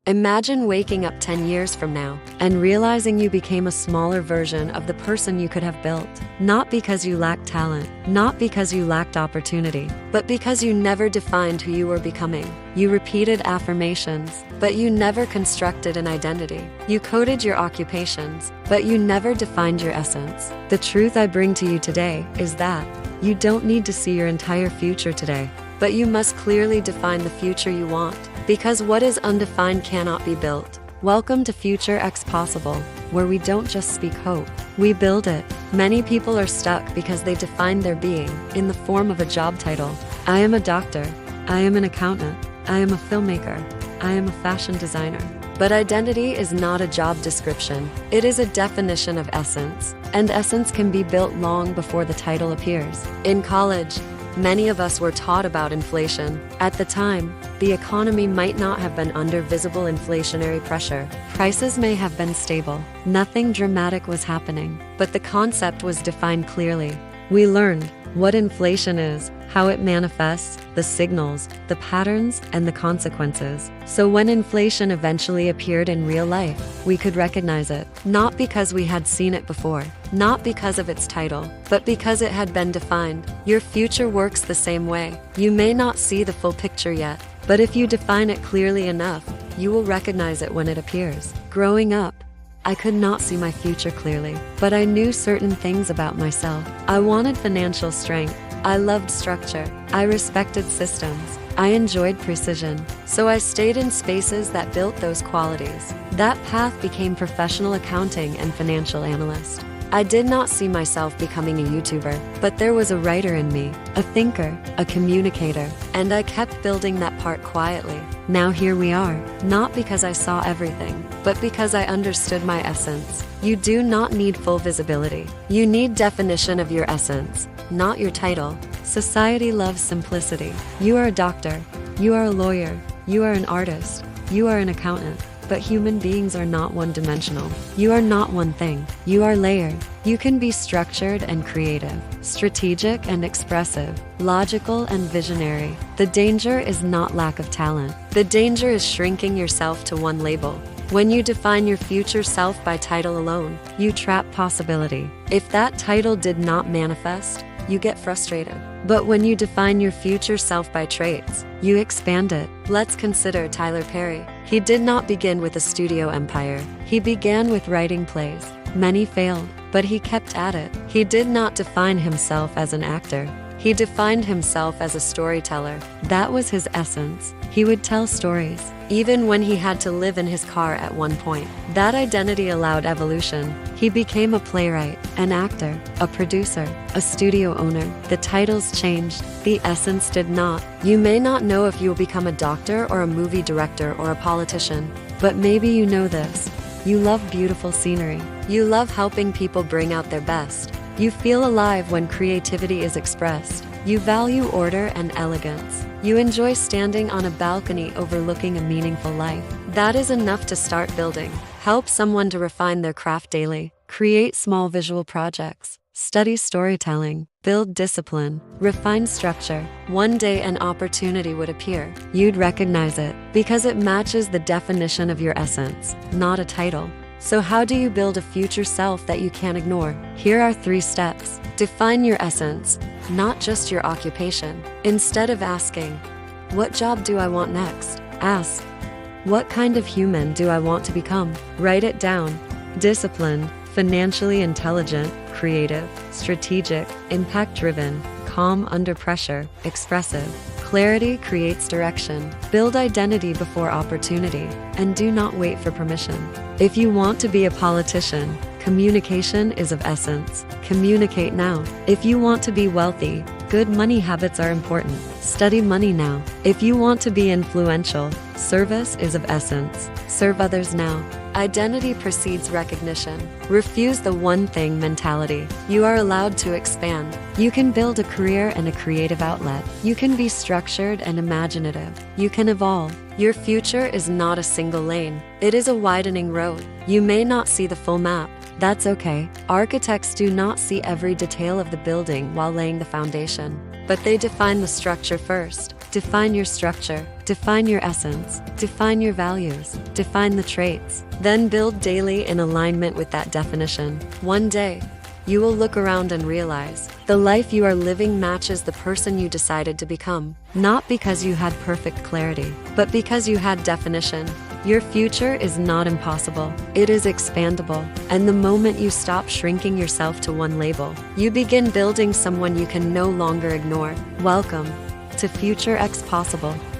Imagine waking up 10 years from now and realizing you became a smaller version of the person you could have built. Not because you lacked talent, not because you lacked opportunity, but because you never defined who you were becoming. You repeated affirmations, but you never constructed an identity. You coded your occupations, but you never defined your essence. The truth I bring to you today is that you don't need to see your entire future today, but you must clearly define the future you want. Because what is undefined cannot be built. Welcome to FutureXPossible, where we don't just speak hope, we build it. Many people are stuck because they define their being in the form of a job title. I am a doctor. I am an accountant. I am a filmmaker. I am a fashion designer. But identity is not a job description. It is a definition of essence, and essence can be built long before the title appears. In college, many of us were taught about inflation. At the time, the economy might not have been under visible inflationary pressure. Prices may have been stable. Nothing dramatic was happening, but the concept was defined clearly. We learned what inflation is, how it manifests, the signals, the patterns, and the consequences. So when inflation eventually appeared in real life, we could recognize it, not because we had seen it before, not because of its title, but because it had been defined. Your future works the same way. You may not see the full picture yet, but if you define it clearly enough, you will recognize it when it appears. Growing up, I could not see my future clearly, but I knew certain things about myself. I wanted financial strength. I loved structure. I respected systems. I enjoyed precision. So I stayed in spaces that built those qualities. That path became professional accounting and financial analyst. I did not see myself becoming a YouTuber, but there was a writer in me, a thinker, a communicator, and I kept building that part quietly. Now here we are, not because I saw everything, but because I understood my essence. You do not need full visibility. You need definition of your essence, not your title. Society loves simplicity. You are a doctor. You are a lawyer. You are an artist. You are an accountant. But human beings are not one-dimensional. You are not one thing. You are layered. You can be structured and creative, strategic and expressive, logical and visionary. The danger is not lack of talent. The danger is shrinking yourself to one label. When you define your future self by title alone, you trap possibility. If that title did not manifest, you get frustrated. But when you define your future self by traits, you expand it. Let's consider Tyler Perry. He did not begin with a studio empire. He began with writing plays. Many failed, but he kept at it. He did not define himself as an actor. He defined himself as a storyteller. That was his essence. He would tell stories, even when he had to live in his car at one point. That identity allowed evolution. He became a playwright, an actor, a producer, a studio owner. The titles changed. The essence did not. You may not know if you'll become a doctor or a movie director or a politician, but maybe you know this. You love beautiful scenery. You love helping people bring out their best. You feel alive when creativity is expressed. You value order and elegance. You enjoy standing on a balcony overlooking a meaningful life. That is enough to start building. Help someone to refine their craft daily. Create small visual projects. Study storytelling. Build discipline. Refine structure. One day an opportunity would appear. You'd recognize it because it matches the definition of your essence, not a title. So how do you build a future self that you can't ignore? Here are 3 steps. Define your essence, not just your occupation. Instead of asking, what job do I want next? Ask, what kind of human do I want to become? Write it down. Disciplined, financially intelligent, creative, strategic, impact-driven, calm under pressure, expressive. Clarity creates direction. Build identity before opportunity, and do not wait for permission. If you want to be a politician, communication is of essence. Communicate now. If you want to be wealthy, good money habits are important. Study money now. If you want to be influential, service is of essence. Serve others now. Identity precedes recognition. Refuse the one thing mentality. You are allowed to expand. You can build a career and a creative outlet. You can be structured and imaginative. You can evolve. Your future is not a single lane. It is a widening road. You may not see the full map. That's okay. Architects do not see every detail of the building while laying the foundation, but they define the structure first. Define your structure, define your essence, define your values, define the traits. Then build daily in alignment with that definition. One day, you will look around and realize the life you are living matches the person you decided to become. Not because you had perfect clarity, but because you had definition. Your future is not impossible. It is expandable. And the moment you stop shrinking yourself to one label, you begin building someone you can no longer ignore. Welcome to FutureXPossible.